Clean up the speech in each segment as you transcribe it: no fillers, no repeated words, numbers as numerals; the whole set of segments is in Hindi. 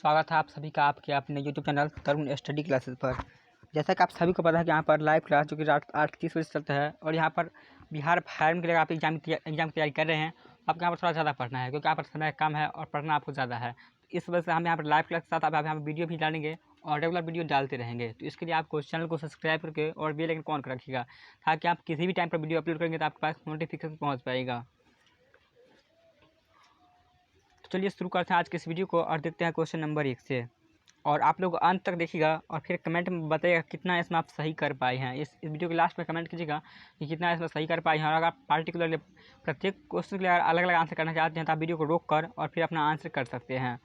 स्वागत है आप सभी का आपके अपने यूट्यूब चैनल तरुण स्टडी क्लासेस पर। जैसा कि आप सभी को पता है कि यहाँ पर लाइव क्लास जो कि रात 8:30 बजे चलता है और यहाँ पर बिहार फार्म के लिए आप एग्जाम की तैयारी कर रहे हैं। आपको यहाँ पर थोड़ा ज़्यादा पढ़ना है क्योंकि यहाँ पर समय कम है और पढ़ना आपको ज़्यादा है। तो इस वजह से हम यहाँ पर लाइव क्लास के साथ आप यहाँ पर वीडियो भी डालेंगे और रेगुलर वीडियो डालते रहेंगे। तो इसके लिए आपको चैनल को सब्सक्राइब करके और बेल आइकन ऑन कर रखिएगा ताकि आप किसी भी टाइम पर वीडियो अपलोड करेंगे तो आपके पास नोटिफिकेशन पहुँच पाएगा। चलिए शुरू करते हैं आज के इस वीडियो को और देखते हैं क्वेश्चन नंबर 1 से। और आप लोग अंत तक देखिएगा और फिर कमेंट में बताइएगा कितना इसमें आप सही कर पाए हैं। इस वीडियो के लास्ट में कमेंट कीजिएगा कि कितना इसमें सही कर पाए हैं। और अगर आप पार्टिकुलरली प्रत्येक क्वेश्चन के लिए अलग अलग आंसर करना चाहते हैं तो आप वीडियो को रोक कर और फिर अपना आंसर कर सकते हैं,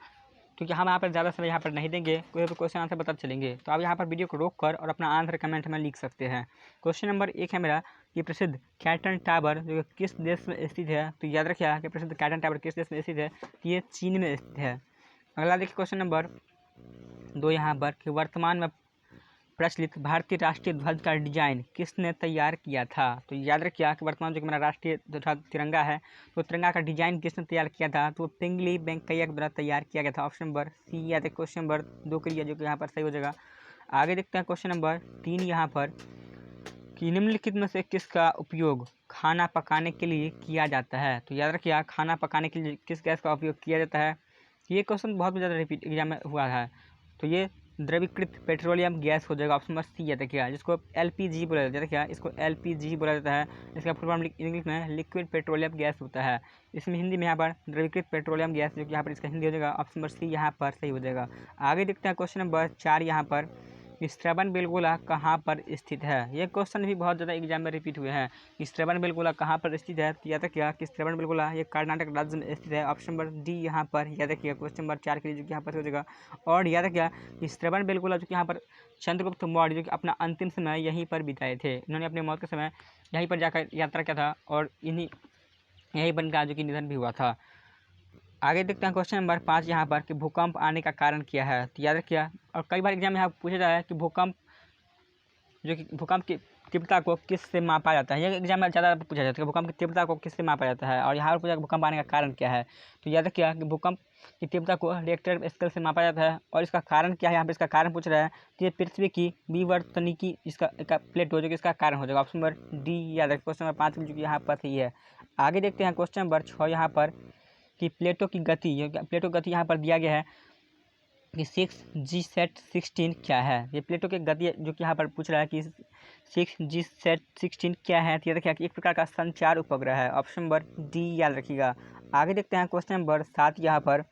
क्योंकि हम यहाँ पर ज़्यादा समय यहाँ पर नहीं देंगे, कोई तो क्वेश्चन आंसर बता चलेंगे। तो आप यहाँ पर वीडियो को रोक कर और अपना आंसर कमेंट में लिख सकते हैं। क्वेश्चन नंबर 1 है मेरा कि प्रसिद्ध कैटन टावर जो किस देश में स्थित है। तो याद रखिए कि प्रसिद्ध कैटन टावर किस देश में स्थित है, तो ये चीन में स्थित है। अगला देखिए क्वेश्चन नंबर 2 यहाँ पर कि वर्तमान में प्रचलित भारतीय राष्ट्रीय ध्वज का डिजाइन किसने तैयार किया था। तो याद रखिए कि वर्तमान जो कि मेरा राष्ट्रीय ध्वज तिरंगा है, तो तिरंगा का डिजाइन किसने तैयार किया था, तो पिंगली वेंकैया के द्वारा तैयार किया गया था। ऑप्शन नंबर सी या क्वेश्चन नंबर 2 के लिए जो कि यहाँ पर सही हो जाएगा। आगे देखते हैं क्वेश्चन नंबर 3 यहाँ पर कि निम्नलिखित में से किसका उपयोग खाना पकाने के लिए किया जाता है। तो याद रखिए खाना पकाने के लिए किस गैस का उपयोग किया जाता है। ये क्वेश्चन बहुत ज़्यादा रिपीट एग्जाम में हुआ है। तो ये द्रवीकृत पेट्रोलियम गैस हो जाएगा। ऑप्शन नंबर सी है। देखिए जिसको एलपीजी बोला जाता है, देखिए इसको एलपीजी बोला जाता है। इसका फुल फॉर्म इंग्लिश में लिक्विड पेट्रोलियम गैस होता है। इसमें हिंदी में यहाँ पर द्रवीकृत पेट्रोलियम गैस जो कि यहाँ पर इसका हिंदी हो जाएगा। ऑप्शन नंबर सी यहाँ पर सही हो जाएगा। आगे देखते हैं क्वेश्चन नंबर 4 यहाँ पर श्रवणबेलगोला कहाँ पर स्थित है। ये क्वेश्चन भी बहुत ज़्यादा एग्जाम में रिपीट हुए हैं कि श्रवणबेलगोला कहाँ पर स्थित है। तो याद रखिएगा कि श्रवणबेलगोला ये कर्नाटक राज्य में स्थित है। ऑप्शन नंबर डी यहाँ पर याद रखिएगा क्वेश्चन नंबर 4 के लिए जो कि यहाँ पर हो जाएगा। और याद रखिएगा कि श्रवणबेलगोला जो कि यहाँ पर चंद्रगुप्त मौर्य जो कि अपना अंतिम समय यहीं पर बिताए थे। इन्होंने अपने मौत के समय यहीं पर जाकर यात्रा किया था और यहीं पर इनका जो कि निधन भी हुआ था। आगे देखते हैं क्वेश्चन नंबर 5 यहाँ पर कि भूकंप आने का कारण क्या है। तो याद रखिए और कई बार एग्जाम में यहाँ पूछा जाता है कि भूकंप की तीव्रता को किससे मापा जाता है। ये एग्जाम में ज़्यादा पूछा जाता है कि भूकंप की तीव्रता को किससे मापा जाता है। और यहाँ पर पूछा भूकंप आने का कारण क्या है। तो याद रखिए कि भूकंप की तीव्रता को रिएक्टर स्केल से मापा जाता है। और इसका कारण क्या है, यहाँ पर इसका कारण पूछ रहा है कि ये पृथ्वी की विवर्तनिकी इसका प्लेट हो, जो कि इसका कारण हो जाएगा। ऑप्शन नंबर डी याद रखिए क्वेश्चन नंबर 5 जो कि यहाँ पर सही है। आगे देखते हैं क्वेश्चन नंबर 6 यहाँ पर कि प्लेटो की गति यहाँ पर दिया गया है कि 6G-SAT-16 क्या है। ये प्लेटो की गति जो कि यहाँ पर पूछ रहा है कि 6G-SAT-16 क्या है। तो ये देखिए कि एक प्रकार का संचार उपग्रह है। ऑप्शन नंबर डी याद रखिएगा। आगे देखते हैं क्वेश्चन नंबर 7 यहाँ पर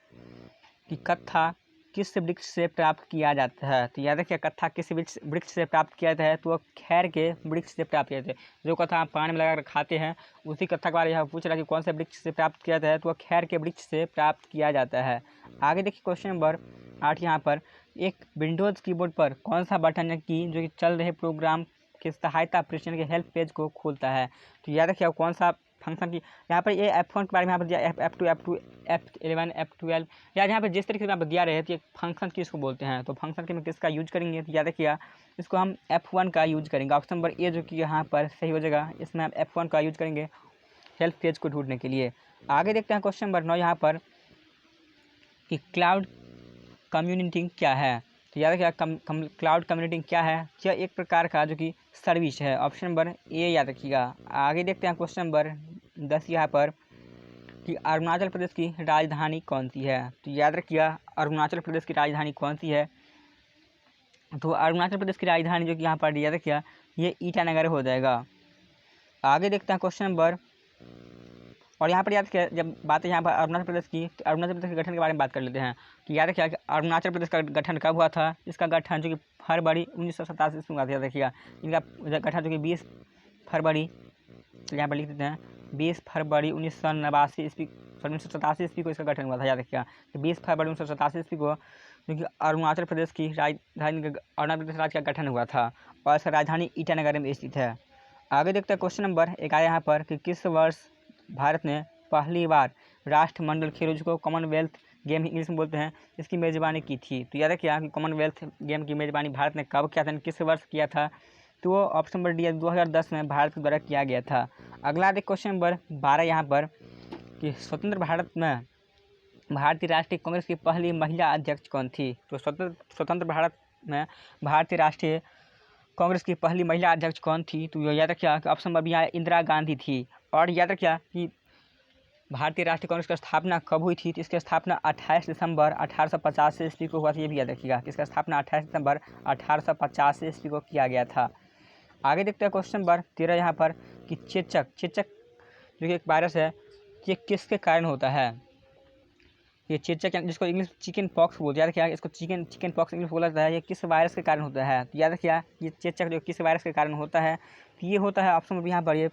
कि कत्था किस वृक्ष से प्राप्त किया जाता है। तो याद रखिए कत्था किस वृक्ष से प्राप्त किया जाता है, तो वह खैर के वृक्ष से प्राप्त किया जाता है। जो कत्था आप पानी में लगाकर खाते हैं उसी कत्था के बारे में यहाँ पूछ रहा है कि कौन से वृक्ष से प्राप्त किया जाता है, तो वह खैर के वृक्ष से प्राप्त किया जाता है। आगे देखिए क्वेश्चन नंबर 8 यहाँ पर एक विंडोज़ कीबोर्ड पर कौन सा बटन है कि जो कि चल रहे प्रोग्राम की सहायता प्रेषण के हेल्प पेज को खोलता है। तो याद रखिए कौन सा फंक्शन की यहाँ पर ये F1 के बारे में यहाँ पर दिया F2 F11 F12 या यहाँ पर जिस तरीके से यहाँ पर दिया रहे तो फंक्शन किसको बोलते हैं। तो फंक्शन के में किसका यूज करेंगे, तो याद रखिएगा इसको हम F1 का यूज करेंगे। ऑप्शन नंबर ए जो कि यहाँ पर सही हो जाएगा, इसमें हम F1 का यूज करेंगे हेल्प पेज को ढूंढने के लिए। आगे देखते हैं क्वेश्चन नंबर 9 यहाँ पर कि क्लाउड कम्युनिटिंग क्या है। तो याद रखिएगा क्लाउड कम्युनिटिंग क्या है, यह एक प्रकार का जो कि सर्विस है। ऑप्शन नंबर ए याद रखिएगा। आगे देखते हैं क्वेश्चन नंबर 10 यहाँ पर कि अरुणाचल प्रदेश की राजधानी कौन सी है। तो याद रखिएगा अरुणाचल प्रदेश की राजधानी कौन सी है। तो अरुणाचल प्रदेश की राजधानी जो कि यहाँ पर याद रखिएगा ये ईटानगर हो जाएगा। आगे देखते हैं क्वेश्चन नंबर, और यहाँ पर याद रखिए जब बात है यहाँ पर अरुणाचल प्रदेश की, तो अरुणाचल प्रदेश के गठन के बारे में बात कर लेते हैं। कि याद रखिए कि अरुणाचल प्रदेश का गठन कब हुआ था। इसका गठन जो कि फरवरी 1987 में हुआ था। याद रखिएगा इनका गठन जो कि 20 फरवरी, तो यहाँ पर लिख देते हैं 20 फरवरी 1989 ईस्वी 1987 ईस्वी को इसका गठन हुआ था। याद रखिएगा कि 20 फरवरी 1987 ईस्वी को जो कि अरुणाचल प्रदेश की राजधानी अरुणाचल प्रदेश राज्य का गठन हुआ था और इसका राजधानी ईटानगर में स्थित है। आगे देखते हैं क्वेश्चन नंबर 11 यहाँ पर कि किस वर्ष भारत ने पहली बार राष्ट्रमंडल खेलों जिसको कॉमनवेल्थ गेम इंग्लिश में बोलते हैं इसकी मेज़बानी की थी। तो याद रखिए कि कॉमनवेल्थ गेम की मेज़बानी भारत ने कब किया था, किस वर्ष किया था। तो वो ऑप्शन नंबर डी 2010 में भारत के द्वारा किया गया था। अगला देखिए क्वेश्चन नंबर 12 यहाँ पर कि स्वतंत्र भारत में भारतीय राष्ट्रीय कांग्रेस की पहली महिला अध्यक्ष कौन थी? तो स्वतंत्र भारत में भारतीय राष्ट्रीय कांग्रेस की पहली महिला अध्यक्ष कौन थी? तो याद रखिए कि ऑप्शन नंबर बी यहाँ इंदिरा गांधी थी। और याद रखिए कि भारतीय राष्ट्रीय कांग्रेस की स्थापना कब हुई थी? तो इसकी स्थापना 28 दिसंबर 1850 ईस्वी को हुआ था। ये भी याद रखिएगा कि इसका स्थापना 28 दिसंबर 1850 ईस्वी को किया गया था। आगे देखते हैं क्वेश्चन नंबर 13 यहाँ पर कि चेचक जो कि एक वायरस है, ये किसके कारण होता है? ये चेचक जिसको इंग्लिश चिकन पॉक्स बोलते हैं, याद रखिए इसको चिकन पॉक्स इंग्लिश बोला जाता है। ये किस वायरस के कारण होता है? तो याद रखिए ये चेचक जो किस वायरस के कारण होता है? तो ये होता है ऑप्शन में यहाँ पर ये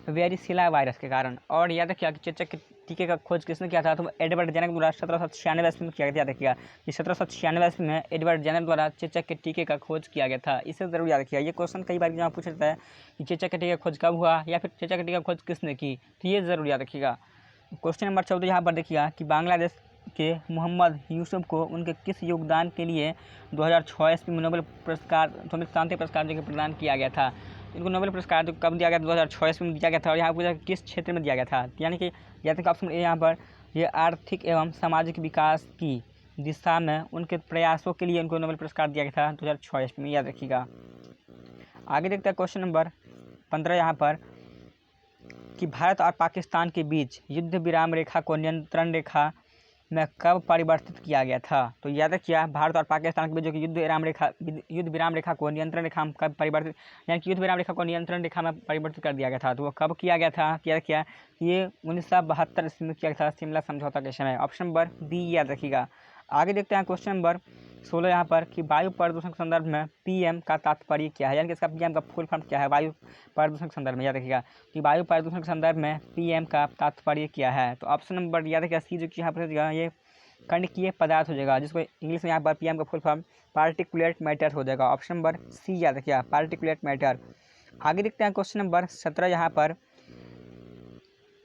वेरिसिला वायरस के कारण। और याद रखिए कि चेचक के टीके का खोज किसने किया था? तो एडवर्ड जेनर द्वारा 1796 ईस्वी में किया गया। याद रखिएगा कि 1796 ईस्वी में एडवर्ड जेनर द्वारा चेचक के टीके का खोज किया गया था। इसे जरूर याद रखिएगा। ये क्वेश्चन कई बार यहाँ पूछा जाता है कि चेचक के टीके का खोज कब हुआ या फिर चेचक के टीके का खोज किसने की, तो ये जरूर याद रखिएगा। क्वेश्चन नंबर 14 यहाँ पर देखिएगा कि बांग्लादेश के मोहम्मद यूसुफ को उनके किस योगदान के लिए 2006 ईस्वी में नोबेल शांति पुरस्कार जो कि प्रदान किया गया था? इनको नोबेल पुरस्कार जो कब दिया गया? 2006 ईस्वी में दिया गया था। और यहाँ पूछा किस क्षेत्र में दिया गया था? यानी कि याद रखिए ऑप्शन ए यहाँ पर ये आर्थिक एवं सामाजिक विकास की दिशा में उनके प्रयासों के लिए उनको नोबेल पुरस्कार दिया गया था 2006 ईस्वी में। याद रखिएगा। आगे देखते हैं क्वेश्चन नंबर 15 यहाँ पर कि भारत और पाकिस्तान के बीच युद्ध विराम रेखा को नियंत्रण रेखा में कब परिवर्तित किया गया था? तो याद रखिए भारत और पाकिस्तान के बीच जो कि युद्ध विराम रेखा को नियंत्रण रेखा में कब परिवर्तित, यानी कि युद्ध विराम रेखा को नियंत्रण रेखा में परिवर्तित कर दिया गया था। तो वो कब किया गया था? याद रखिए ये 1972 ईस्वी में किया गया था, शिमला समझौता के समय। ऑप्शन नंबर बी याद रखिएगा। आगे देखते हैं क्वेश्चन नंबर 16 यहाँ पर कि वायु प्रदूषण के संदर्भ में पीएम का तात्पर्य क्या है? यानी कि इसका पीएम का फुल फॉर्म क्या है वायु प्रदूषण के संदर्भ में? याद रखिएगा कि वायु प्रदूषण के संदर्भ में पीएम का तात्पर्य क्या है? तो ऑप्शन नंबर याद रखिएगा सी जो कि यहाँ पर ये कणकीय पदार्थ हो जाएगा, जिसको इंग्लिश में यहाँ पर पीएम का फुल फॉर्म पार्टिकुलेट मैटर हो जाएगा। ऑप्शन नंबर सी याद रखिएगा पार्टिकुलेट मैटर। आगे देखते हैं क्वेश्चन नंबर 17 यहाँ पर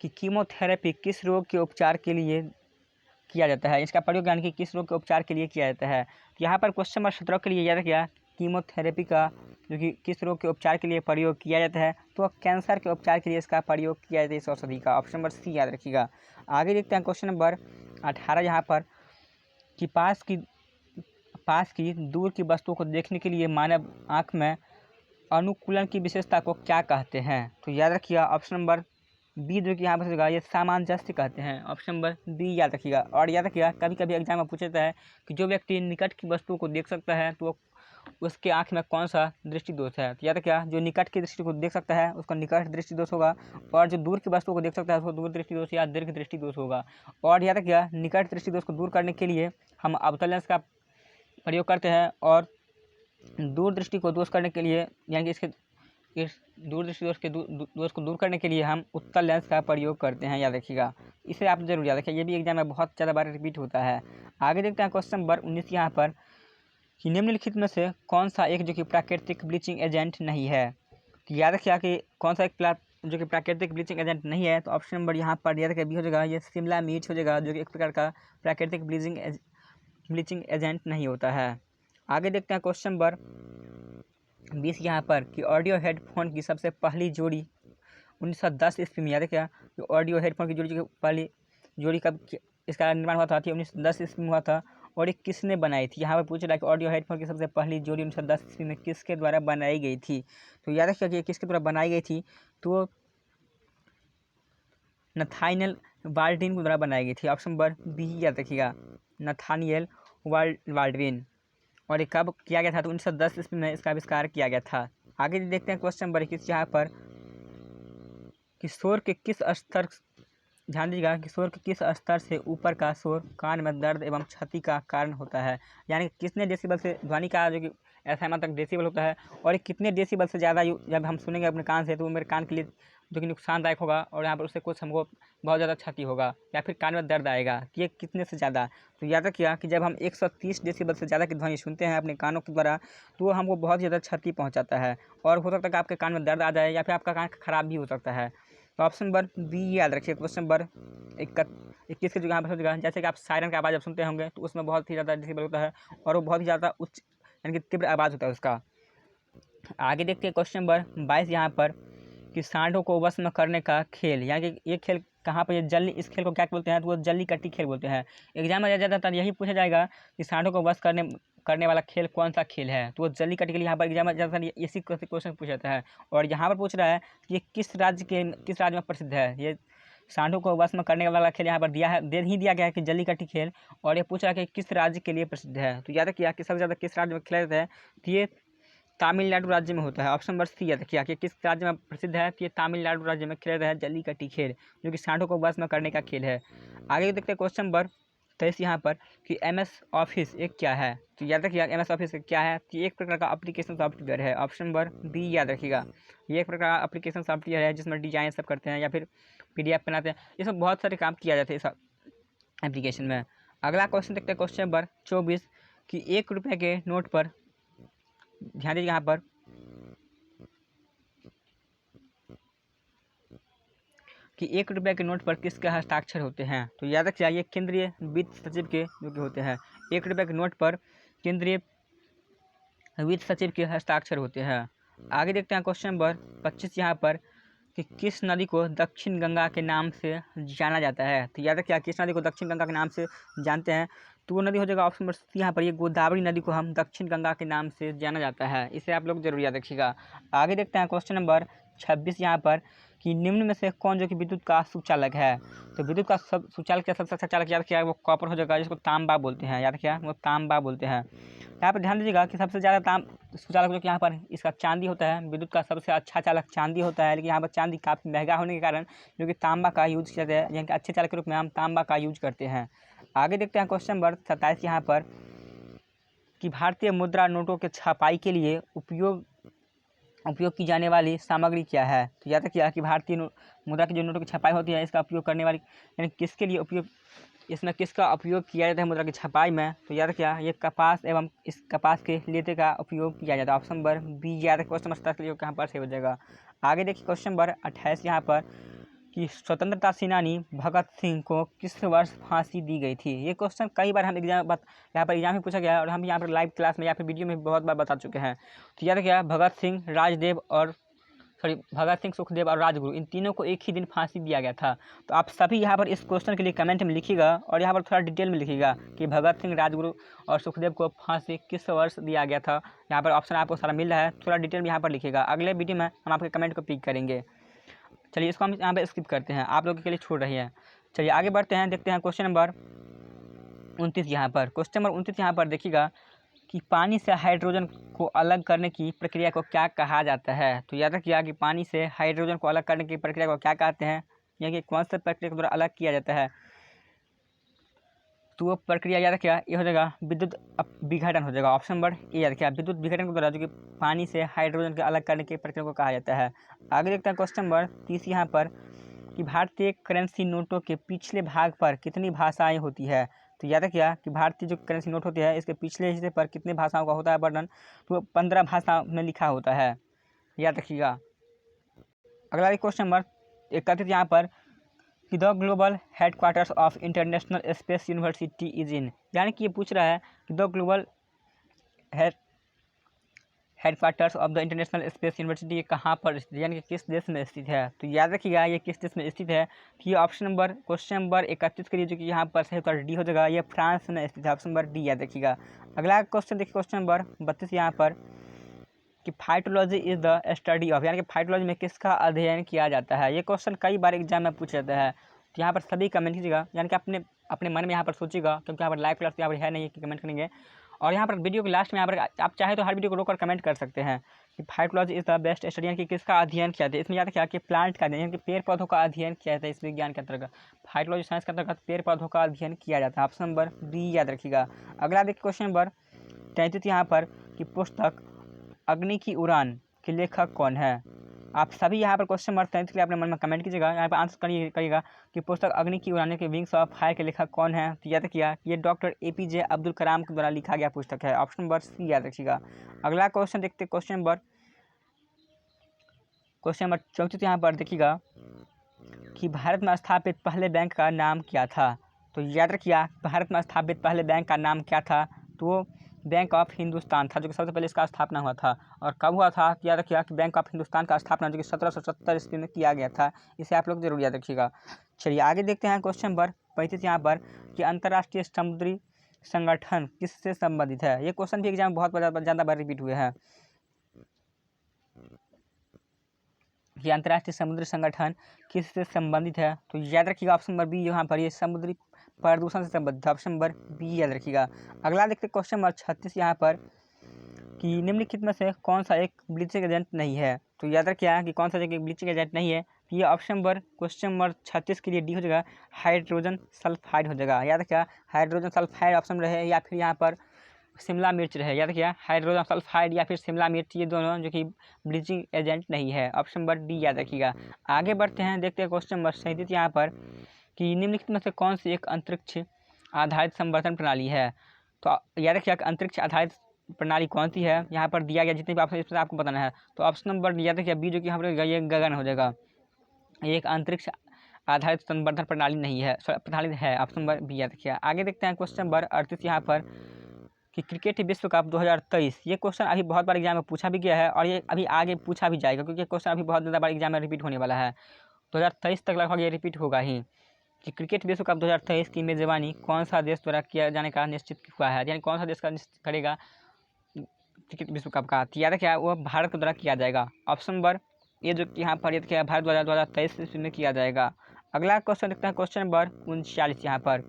कि कीमोथेरेपी किस रोग के उपचार के लिए किया जाता है? इसका प्रयोग यानी कि किस रोग के उपचार के लिए किया जाता है? तो यहाँ पर क्वेश्चन नंबर 17 के लिए याद रखिएगा कीमोथेरेपी का जो कि किस रोग के उपचार के लिए प्रयोग किया जाता है? तो कैंसर के उपचार के लिए इसका प्रयोग किया जाता है इस औषधि का। ऑप्शन नंबर सी याद रखिएगा। आगे देखते हैं क्वेश्चन नंबर 18 यहाँ पर कि पास की दूर की वस्तुओं को देखने के लिए मानव आँख में अनुकूलन की विशेषता को क्या कहते हैं? तो याद रखिएगा ऑप्शन नंबर बी जो कि यहाँ पर ये सामंजस्य कहते हैं। ऑप्शन नंबर बी याद रखिएगा। और याद रखिएगा कभी कभी एग्जाम में पूछा जाता है कि जो व्यक्ति निकट की वस्तुओं को देख सकता है तो उसके आँख में कौन सा दृष्टि दोष है? तो याद रखिएगा जो निकट की दृष्टि को देख सकता है उसका निकट दृष्टि दोष होगा, और जो दूर की वस्तुओं को देख सकता है उसको दूर दृष्टि दोष या दीर्घ दृष्टि दोष होगा। और याद रखिएगा निकट दृष्टि दोष को दूर करने के लिए हम अवतल लेंस का प्रयोग करते हैं, और दूर दृष्टि को दोष करने के लिए यानी कि इस दूर दृष्टि दोष को दूर करने के लिए हम उत्तल लेंस का प्रयोग करते हैं। याद रखिएगा, इसे आप जरूर याद रखिए, ये भी एग्जाम में बहुत ज़्यादा बार रिपीट होता है। आगे देखते हैं क्वेश्चन नंबर 19 यहाँ पर कि निम्नलिखित में से कौन सा एक जो कि प्राकृतिक ब्लीचिंग एजेंट नहीं है? तो याद रखिएगा कि कौन सा एक जो कि प्राकृतिक ब्लीचिंग एजेंट नहीं है? तो ऑप्शन नंबर यहाँ पर याद रखिए बी हो जाएगा, ये शिमला मिर्च हो जाएगा, जो कि एक प्रकार का प्राकृतिक ब्लीचिंग एजेंट नहीं होता है। आगे देखते हैं क्वेश्चन नंबर 20 यहाँ पर कि ऑडियो हेडफोन की सबसे पहली जोड़ी 1910 ईस्वी में। याद रखिएगा कि ऑडियो हेडफोन की जोड़ी की पहली जोड़ी कब इसका निर्माण हुआ था? 1910 ईस्वी में हुआ था। और ये किसने बनाई थी? यहाँ पर पूछ रहा है कि ऑडियो हेडफोन की सबसे पहली जोड़ी 1910 ईस्वी में किसके द्वारा बनाई गई थी? तो याद रखिएगा कि किसके द्वारा बनाई गई थी? तो नथानिएल बाल्डविन के द्वारा बनाई गई थी। ऑप्शन नंबर बी याद रखिएगा नथानिएल बाल्डविन। और ये कब किया गया था? तो 1910 ईस्वी में इसका आविष्कार किया गया था। आगे देखते हैं क्वेश्चन नंबर 21 यहाँ पर कि शोर के किस स्तर, ध्यान दीजिएगा कि शोर के किस स्तर से ऊपर का शोर कान में दर्द एवं क्षति का कारण होता है? यानी कितने डेसिबल से ध्वनि का जो कि ऐसा तक डेसिबल होता है, और ये कितने डेसिबल से ज़्यादा जब हम सुनेंगे अपने कान से तो वो मेरे कान के लिए जो कि नुकसानदायक होगा, और यहाँ पर उससे कुछ हमको बहुत ज़्यादा क्षति होगा या फिर कान में दर्द आएगा। कि ये कितने से ज़्यादा? तो याद रखिएगा कि जब हम 130 डेसिबल से ज़्यादा की ध्वनि सुनते हैं अपने कानों के द्वारा तो वो हमको बहुत ज़्यादा क्षति पहुँचाता है, और हो सकता है कि आपके कान में दर्द आ जाए या फिर आपका कान खराब भी हो सकता है। तो ऑप्शन नंबर बी याद रखिए। क्वेश्चन नंबर 21 के जगह पर जगह जैसे कि आप सायरन का आवाज़ जब सुनते होंगे तो उसमें बहुत ही ज़्यादा डेसिबल होता है, और वो बहुत ही ज़्यादा उच्च यानी कि तीव्र आवाज़ होता है उसका। आगे देखते हैं क्वेश्चन नंबर 22 यहाँ पर कि सांडों को वश में करने का खेल, यानी कि ये खेल कहाँ पर, ये जल्ली, इस खेल को क्या बोलते हैं, तो वो जल्ली कट्टी खेल बोलते हैं। एग्जाम में ज़्यादातर यही पूछा जाएगा कि सांडों को वश करने करने वाला खेल कौन सा खेल है, तो वो जल्ली कट्टी के लिए यहाँ पर एग्जाम में ज़्यादातर इसी क्वेश्चन पूछा जाता है। और यहाँ पर पूछ रहा है कि ये किस राज्य में प्रसिद्ध है, ये सांडों को वश में करने वाला खेल यहाँ पर दे ही दिया गया है कि जल्ली कट्टी खेल। और ये पूछ रहा है कि किस राज्य के लिए प्रसिद्ध है, तो याद रखिए कि सबसे ज़्यादा किस राज्य में खेला जाता है, तो ये तमिलनाडु राज्य में होता है। ऑप्शन नंबर सी याद रखिए कि किस राज्य में प्रसिद्ध है, तो ये तमिलनाडु राज्य में खेला जाता है जल्लीकट्टी खेल, जो कि सांडों को वश में करने का खेल है। आगे देखते हैं क्वेश्चन नंबर 23 यहाँ पर कि MS ऑफिस एक क्या है, तो याद रखिएगा MS ऑफिस क्या है, तो एक प्रकार का एप्लीकेशन सॉफ्टवेयर है। ऑप्शन नंबर बी याद रखिएगा, ये एक प्रकार का एप्लीकेशन सॉफ्टवेयर है जिसमें डिजाइन सब करते हैं या फिर PDF बनाते हैं, इसमें बहुत सारे काम किया जाते हैं इस एप्लीकेशन में। अगला क्वेश्चन देखते हैं क्वेश्चन नंबर 24 कि 1 रुपये के नोट पर, ध्यान दीजिए यहाँ पर कि 1 रुपये के नोट पर किसके हस्ताक्षर होते हैं, तो याद रखिए ये केंद्रीय वित्त सचिव के जो कि होते हैं। 1 रुपये के नोट पर केंद्रीय वित्त सचिव के हस्ताक्षर होते हैं। आगे देखते हैं क्वेश्चन नंबर 25 यहाँ पर कि किस नदी को दक्षिण गंगा के नाम से जाना जाता है, तो याद रखिए किस नदी को दक्षिण गंगा के नाम से जानते हैं, तो वो नदी हो जाएगा ऑप्शन नंबर सी यहाँ पर, ये गोदावरी नदी को हम दक्षिण गंगा के नाम से जाना जाता है, इसे आप लोग जरूर याद रखिएगा। आगे देखते हैं क्वेश्चन नंबर 26 यहाँ पर कि निम्न में से कौन जो कि विद्युत का सुचालक है, तो विद्युत का सुचालक क्या सबसे अच्छा चालक याद किया, वो कॉपर हो जाएगा, जिसको तांबा बोलते हैं, याद किया वो तांबा बोलते हैं। यहाँ पर ध्यान दीजिएगा कि सबसे ज़्यादा सुचालक जो कि यहाँ पर इसका चांदी होता है, विद्युत का सबसे अच्छा चालक चांदी होता है, लेकिन यहाँ पर चांदी काफ़ी महंगा होने के कारण जो कि तांबा का यूज किया जाता है, यानी कि अच्छे चालक के रूप में हम तांबा का यूज करते हैं। आगे देखते हैं क्वेश्चन नंबर 27 यहाँ पर कि भारतीय मुद्रा नोटों के छपाई के लिए उपयोग की जाने वाली सामग्री क्या है, तो याद रखिए कि भारतीय मुद्रा की जो नोटों की छपाई होती है, इसका उपयोग करने वाली, यानी किसके लिए उपयोग, इसमें किसका उपयोग किया जाता है मुद्रा की छपाई में, तो याद रखिए ये कपास एवं इस कपास के लेते का उपयोग किया जाता है। ऑप्शन नंबर बी याद रखिए, क्वेश्चन नंबर 27 के लिए यहाँ पर से हो जाएगा। आगे देखिए क्वेश्चन नंबर 28 यहाँ पर कि स्वतंत्रता सेनानी भगत सिंह को किस वर्ष फांसी दी गई थी, ये क्वेश्चन कई बार हम यहाँ पर एग्जाम में पूछा गया है और हम यहाँ पर लाइव क्लास में या फिर वीडियो में बहुत बार बता चुके हैं। तो याद रखिए भगत सिंह सुखदेव और राजगुरु, इन तीनों को एक ही दिन फांसी दिया गया था। तो आप सभी यहाँ पर इस क्वेश्चन के लिए कमेंट में लिखिएगा और यहाँ पर थोड़ा डिटेल में लिखिएगा कि भगत सिंह, राजगुरु और सुखदेव को फांसी किस वर्ष दिया गया था। यहाँ पर ऑप्शन आपको सारा मिल रहा है, थोड़ा डिटेल में यहाँ पर लिखिएगा, अगले वीडियो में हम आपके कमेंट को पिक करेंगे। चलिए इसको हम यहाँ पर स्किप करते हैं, आप लोगों के लिए छोड़ रही है। चलिए आगे बढ़ते हैं, देखते हैं क्वेश्चन नंबर 29 यहाँ पर। क्वेश्चन नंबर 29 यहाँ पर देखिएगा कि पानी से हाइड्रोजन को अलग करने की प्रक्रिया को क्या कहा जाता है, तो याद रखिएगा कि पानी से हाइड्रोजन को अलग करने की प्रक्रिया को क्या कहते हैं, यानी कि कौन सा प्रक्रिया के द्वारा अलग किया जाता है, तो वो प्रक्रिया याद रखिएगा ये हो जाएगा विद्युत विघटन हो जाएगा। ऑप्शन नंबर ए याद रखिएगा, विद्युत विघटन के द्वारा जो कि पानी से हाइड्रोजन के अलग करने की प्रक्रिया को कहा जाता है। आगे देखते हैं क्वेश्चन नंबर 30 यहाँ पर कि भारतीय करेंसी नोटों के पिछले भाग पर कितनी भाषाएँ होती है, तो याद रखिएगा कि भारतीय जो करेंसी नोट होती है इसके पिछले हिस्से पर कितने भाषाओं का होता है वर्णन, तो 15 भाषा में लिखा होता है, याद रखिएगा। अगला क्वेश्चन नंबर 31 यहाँ पर कि the global headquarters of international space university is in, यानी कि ये पूछ रहा है कि the global headquarters of the international space university कहाँ पर स्थित है, यानी कि किस देश में स्थित है, तो याद रखिएगा ये किस देश में स्थित है, कि ये ऑप्शन नंबर क्वेश्चन नंबर 31 के लिए जो कि यहाँ पर सही उत्तर डी हो जाएगा, ये फ्रांस में स्थित है, ऑप्शन नंबर डी याद रखिएगा। अगला क्वेश्चन देखिए क्वेश्चन नंबर 32 यहाँ पर कि phytology is the study of, यानी कि फाइटोलॉजी में किसका अध्ययन किया जाता है, ये क्वेश्चन कई बार एग्जाम में पूछा जाता है। तो यहाँ पर सभी कमेंट कीजिएगा, यानी कि अपने मन में यहाँ पर सोचिएगा, क्योंकि यहाँ पर लाइव क्लास यहाँ पर है नहीं कि कमेंट करेंगे। और यहाँ पर वीडियो के लास्ट में यहाँ पर आप चाहे तो हर वीडियो को रोककर कमेंट कर सकते हैं कि phytology is the best study, यानी कि किसका अध्ययन किया जाता है। इसमें याद रखिएगा कि प्लांट का अध्ययन, यानी कि पेड़ पौधों का अध्ययन किया जाता है इस विज्ञान के अंतर्गत, फाइटोलॉजी साइंस के अंतर्गत पेड़ पौधों का अध्ययन किया जाता है, ऑप्शन नंबर बी याद रखिएगा। अगला देखिए क्वेश्चन नंबर 33 यहाँ पर कि पुस्तक अग्नि की उड़ान के लेखक कौन है, आप सभी यहाँ पर क्वेश्चन नंबर 33 के लिए अपने मन में कमेंट कीजिएगा, यहाँ पर आंसर करिएगा कि पुस्तक अग्नि की उड़ान के विंग्स ऑफ फायर के लेखक कौन है, तो याद रखिएगा ये डॉक्टर APJ अब्दुल कलाम के द्वारा लिखा गया पुस्तक है, ऑप्शन नंबर सी याद रखिएगा। अगला क्वेश्चन देखते हैं क्वेश्चन नंबर 34 यहाँ पर देखिएगा कि भारत में स्थापित पहले बैंक का नाम क्या था, तो याद रखिएगा भारत में स्थापित पहले बैंक का नाम क्या था, तो बैंक ऑफ हिंदुस्तान था, जो कि सबसे पहले इसका स्थापना हुआ था। और कब हुआ था याद रखिएगा कि बैंक ऑफ हिंदुस्तान का स्थापना जो कि 1770 ईस्वी में किया गया था। इसे आप लोग जरूर याद रखिएगा। चलिए आगे देखते हैं क्वेश्चन नंबर 35 यहाँ पर कि अंतर्राष्ट्रीय समुद्री संगठन किससे संबंधित है। ये क्वेश्चन भी एग्जाम में बहुत ज़्यादा बार रिपीट हुए हैं कि अंतर्राष्ट्रीय समुद्री संगठन किससे संबंधित है। तो याद रखिएगा ऑप्शन नंबर बी यहाँ पर ये समुद्री प्रदूषण से संबंधित है। ऑप्शन नंबर बी याद रखिएगा। अगला देखते हैं क्वेश्चन नंबर 36 यहाँ पर कि निम्नलिखित में से कौन सा एक ब्लीचिंग एजेंट नहीं है। तो याद रखिएगा कि कौन सा एक ब्लीचिंग एजेंट नहीं है। तो ये ऑप्शन नंबर क्वेश्चन नंबर 36 के लिए डी हो जाएगा, हाइड्रोजन सल्फाइड हो जाएगा। याद रखिएगा हाइड्रोजन सल्फाइड ऑप्शन रहे या फिर यहाँ पर शिमला मिर्च रहे। याद रखिएगा हाइड्रोजन सल्फाइड या फिर शिमला मिर्च, ये दोनों जो कि ब्लीचिंग एजेंट नहीं है। ऑप्शन नंबर डी याद रखिएगा। आगे बढ़ते हैं, देखते हैं क्वेश्चन नंबर 37 यहाँ पर कि निम्नलिखित में से कौन सी एक अंतरिक्ष आधारित संवर्धन प्रणाली है। तो याद रखिएगा अंतरिक्ष आधारित प्रणाली कौन सी है, यहाँ पर दिया गया जितने भी ऑप्शन इसमें आपको बताना है। तो ऑप्शन नंबर याद रखिएगा बी, जो कि यहाँ पर ये गगन हो जाएगा। एक अंतरिक्ष आधारित संवर्धन प्रणाली नहीं है, प्रणाली है। ऑप्शन नंबर बी याद रखिएगा। आगे देखते हैं क्वेश्चन नंबर 38 यहाँ पर कि क्रिकेट विश्व कप 2023। ये क्वेश्चन अभी बहुत बार एग्जाम में पूछा भी गया है और ये अभी आगे पूछा भी जाएगा, क्योंकि क्वेश्चन अभी बहुत ज़्यादा बार एग्जाम में रिपीट होने वाला है। 2023 तक लगभग ये रिपीट होगा ही कि क्रिकेट विश्व कप 2023 की मेज़बानी कौन सा देश द्वारा किया जाने का निश्चित हुआ है, यानी कौन सा देश का निश्चित करेगा क्रिकेट विश्व कप का। तो याद रखिए वो भारत के द्वारा किया जाएगा। ऑप्शन नंबर ये जो कि यहाँ पर ये देखिए भारत 2023 में किया जाएगा। अगला क्वेश्चन देखते हैं क्वेश्चन नंबर 39 यहाँ पर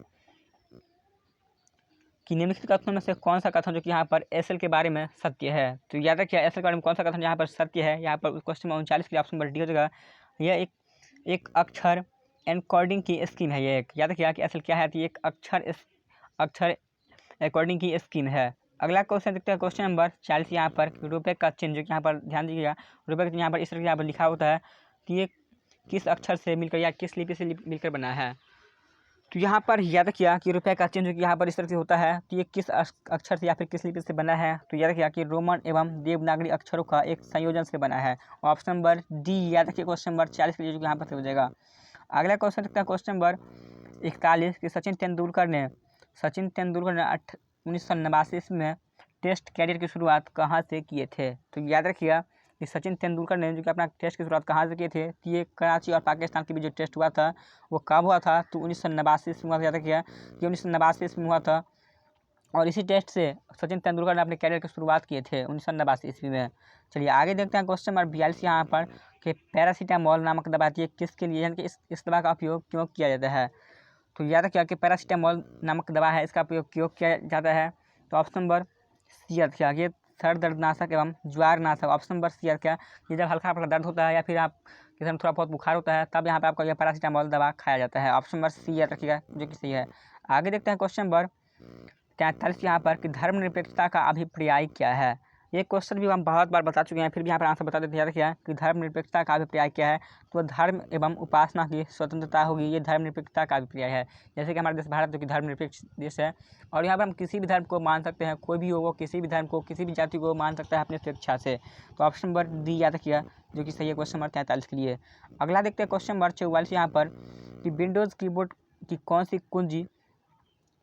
कि निम्नलिखित कथनों में से कौन सा कथन जो कि यहाँ पर एसएल के बारे में सत्य है। तो याद रखिए एसएल के बारे में कौन सा कथन यहाँ पर सत्य है। यहाँ पर क्वेश्चन नंबर 39 के लिए ऑप्शन नंबर डी हो जाएगा। यह एक अक्षर एनकोडिंग की स्कीम है। ये एक याद रखिएगा कि एसएल क्या है, तो एक अक्षर एनकोडिंग की स्कीम है। अगला क्वेश्चन देखते हैं क्वेश्चन नंबर 40 यहाँ पर रुपये का चिन्ह, जो कि यहाँ पर ध्यान दीजिएगा रुपये का चिन्ह यहाँ पर इस तरह यहाँ पर लिखा होता है कि ये किस अक्षर से मिलकर या किस लिपि से मिलकर बना है। तो यहाँ पर याद रखिएगा कि रुपये का चिन्ह जो कि यहाँ पर इस तरह से होता है, तो ये किस अक्षर से या फिर किस लिपि से बना है। तो याद रखिएगा कि रोमन एवं देवनागरी अक्षरों का एक संयोजन से बना है। ऑप्शन नंबर डी याद रखिए क्वेश्चन नंबर 40 के लिए जो कि यहाँ पर हो जाएगा। अगला क्वेश्चन देखते हैं क्वेश्चन नंबर 41 कि सचिन तेंदुलकर ने 1989 में टेस्ट कैरियर की शुरुआत कहाँ से किए थे। तो याद रखिएगा कि सचिन तेंदुलकर ने जो कि अपना टेस्ट की शुरुआत कहाँ से किए थे, तो ये कराची और पाकिस्तान के बीच जो टेस्ट हुआ था वो कब हुआ था, तो 1989 ईस्वी में हुआ। याद रखिएगा कि 1989 ईस्वी में हुआ था और इसी टेस्ट से सचिन तेंदुलकर ने अपने कैरियर की शुरुआत किए थे 1989 ईस्वी में। चलिए आगे देखते हैं क्वेश्चन नंबर 42 यहाँ पर कि पैरासीटामोल नामक दवा किसके लिए, यानी कि इस दवा का उपयोग क्यों किया जाता है। तो याद रखिएगा कि पैरासीटामोल नामक दवा है, इसका उपयोग क्यों किया जाता है। तो ऑप्शन नंबर सी रखिएगा ये सर दर्दनाशक एवं ज्वारनाशक। ऑप्शन नंबर सी रखिएगा कि जब हल्का हल्का दर्द होता है या फिर आप किसी में थोड़ा बहुत बुखार होता है तब यहाँ पे आपको यह पैरासीटामोल दवा खाया जाता है। ऑप्शन नंबर सी रखिएगा जो कि सही है। आगे देखते हैं क्वेश्चन नंबर 43 यहाँ पर कि धर्मनिरपेक्षता का अभिप्राय क्या है। ये क्वेश्चन भी हम बहुत बार बता चुके हैं, फिर भी यहाँ पर आंसर बता देते हैं। याद रखिएगा कि धर्मनिरपेक्षता का अभिप्राय क्या है, तो धर्म एवं उपासना की स्वतंत्रता होगी, ये धर्मनिरपेक्षता का अभिप्राय है। जैसे कि हमारा देश भारत जो कि धर्मनिरपेक्ष देश है और यहाँ पर हम किसी भी धर्म को मान सकते हैं, कोई भी हो वो किसी भी धर्म को किसी भी जाति को मान सकता है अपनी स्वेच्छा से। तो ऑप्शन नंबर डी याद रखिएगा जो कि सही है क्वेश्चन नंबर 43 के लिए। अगला देखते हैं क्वेश्चन नंबर 44 यहाँ पर कि विंडोज़ कीबोर्ड की कौन सी कुंजी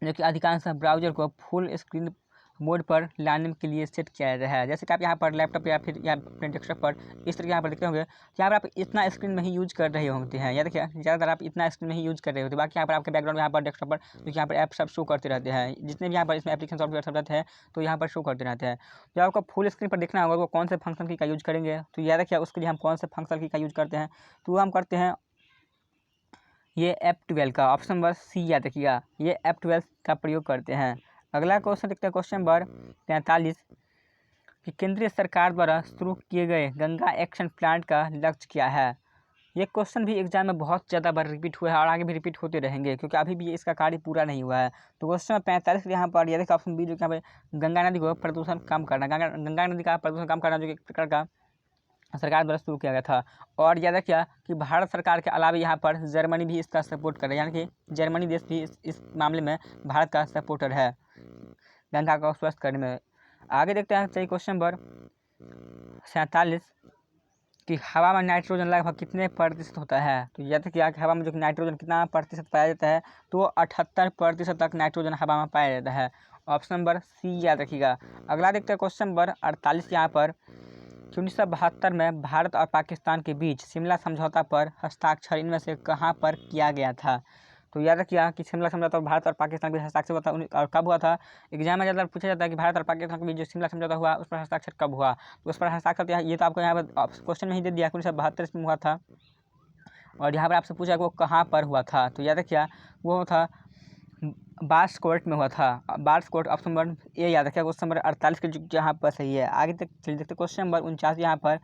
जो कि अधिकांश ब्राउज़र को फुल स्क्रीन मोड पर लाने के लिए सेट किया जाता है। जैसे कि आप यहाँ पर लैपटॉप या फिर अपने डेस्कटॉप पर इस तरह यहाँ पर देखते होंगे कि यहाँ पर आप इतना स्क्रीन में ही यूज कर रहे होते हैं। या देखिए ज़्यादातर आप इतना स्क्रीन में ही यूज कर रहे होते हैं, बाकी यहाँ पर आपके बैकग्राउंड यहाँ पर डेस्कटॉप पर जो यहाँ पर ऐप सब शो करते रहते हैं, जितने भी यहाँ पर इसमें एप्लीकेशन सॉफ्टवेयर सब रहते हैं तो यहाँ पर शो करते रहते हैं। तो आपको फुल स्क्रीन पर देखना होगा वो कौन से फंक्शन की का यूज करेंगे। तो याद रखिए उसके लिए हम कौन से फंक्शन की का यूज करते हैं, तो हम करते हैं ये F12 का। ऑप्शन नंबर सी याद रखिएगा ये F12 का प्रयोग करते हैं। अगला क्वेश्चन देखते हैं क्वेश्चन नंबर 43 कि केंद्रीय सरकार द्वारा शुरू किए गए गंगा एक्शन प्लान का लक्ष्य क्या है। ये क्वेश्चन भी एग्जाम में बहुत ज़्यादा बार रिपीट हुआ है और आगे भी रिपीट होते रहेंगे क्योंकि अभी भी इसका कार्य पूरा नहीं हुआ है। तो क्वेश्चन नंबर 45 यहाँ पर यदि ऑप्शन बी जो कि यहाँ पर गंगा नदी को प्रदूषण कम करना, गंगा नदी का प्रदूषण कम करना जो कि एक प्रकार का सरकार द्वारा शुरू किया गया था। और याद रखिए कि भारत सरकार के अलावा यहाँ पर जर्मनी भी इसका सपोर्ट कर रहा है, यानी कि जर्मनी देश भी इस मामले में भारत का सपोर्टर है गंगा को स्वस्थ करने में। आगे देखते हैं सही क्वेश्चन नंबर 47 कि हवा में नाइट्रोजन लगभग कितने प्रतिशत होता है। तो याद रखिए कि हवा में जो नाइट्रोजन कितना प्रतिशत पाया जाता है, तो 78% तक नाइट्रोजन हवा में पाया जाता है। ऑप्शन नंबर सी याद रखिएगा। अगला देखते हैं क्वेश्चन नंबर 48 यहाँ पर 1972 में भारत और पाकिस्तान के बीच शिमला समझौता पर हस्ताक्षर इनमें से कहाँ पर किया गया था? तो याद रखिएगा कि शिमला समझौता भारत और पाकिस्तान के बीच हस्ताक्षर हुआ था और कब हुआ था। एग्जाम में ज़्यादा पूछा जाता है कि भारत और पाकिस्तान के बीच जो शिमला समझौता हुआ उस पर हस्ताक्षर कब हुआ, तो उस पर हस्ताक्षर ये तो आपको यहाँ पर क्वेश्चन में ही दे दिया 1972 में हुआ था। और यहाँ पर आपसे पूछा कि वो कहाँ पर हुआ था, तो याद रखिए वो था बार्स कोर्ट में हुआ था। Bars court option number A याद रखिएगा। क्वेश्चन नंबर 48 के यहाँ पर सही है। आगे तक चलिए देखते क्वेश्चन नंबर 49 यहाँ पर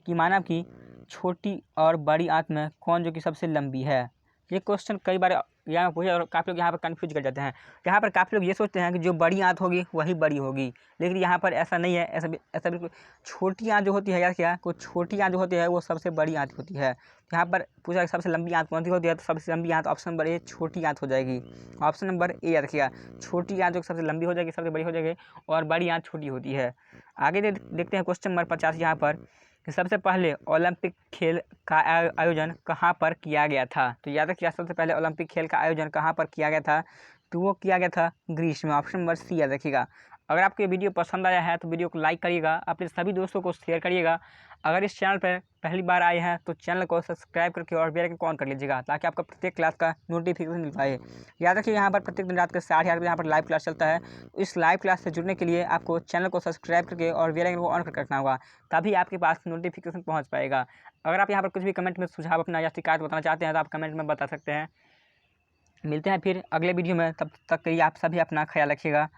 कि मानव की छोटी और बड़ी आंत में कौन जो कि सबसे लंबी है। ये क्वेश्चन कई बार यहाँ पूछा और काफ़ी लोग यहाँ पर कन्फ्यूज कर जाते हैं। यहाँ पर काफ़ी लोग ये सोचते हैं कि जो बड़ी आंत होगी वही बड़ी होगी, लेकिन यहाँ पर ऐसा नहीं है। ऐसा बिल्कुल छोटी आंत जो होती है, यार क्या को छोटी आंत जो होती है वो सबसे बड़ी आंत होती है। यहाँ पर पूछा सबसे लंबी आंत कौन सी होती है, तो सबसे लंबी आंत ऑप्शन नंबर ए छोटी आंत हो जाएगी। ऑप्शन नंबर ए याद रखिएगा। छोटी आंत जो सबसे लंबी हो जाएगी, सबसे बड़ी हो जाएगी, और बड़ी आंत छोटी होती है। आगे देखते हैं क्वेश्चन नंबर 50 यहाँ पर कि सबसे पहले ओलंपिक खेल का आयोजन कहाँ पर किया गया था। तो याद रखिए सबसे पहले ओलंपिक खेल का आयोजन कहाँ पर किया गया था, तो वो किया गया था ग्रीस में। ऑप्शन नंबर सी याद रखिएगा। अगर आपको ये वीडियो पसंद आया है तो वीडियो को लाइक करिएगा, अपने सभी दोस्तों को शेयर करिएगा। अगर इस चैनल पर पहली बार आए हैं तो चैनल को सब्सक्राइब करके और बेल आइकन ऑन कर लीजिएगा, ताकि आपको प्रत्येक क्लास का नोटिफिकेशन मिल पाए। याद रखिए यहाँ पर प्रत्येक दिन रात के 8:30 बजे यहाँ पर लाइव क्लास चलता है। इस लाइव क्लास से जुड़ने के लिए आपको चैनल को सब्सक्राइब करके और बेल आइकन को ऑन करके रखना होगा, तभी आपके पास नोटिफिकेशन पहुँच पाएगा। अगर आप यहाँ पर कुछ भी कमेंट में सुझाव अपना या शिकायत बताना चाहते हैं तो आप कमेंट में बता सकते हैं। मिलते हैं फिर अगले वीडियो में, तब तक के लिए आप सभी अपना ख्याल रखिएगा।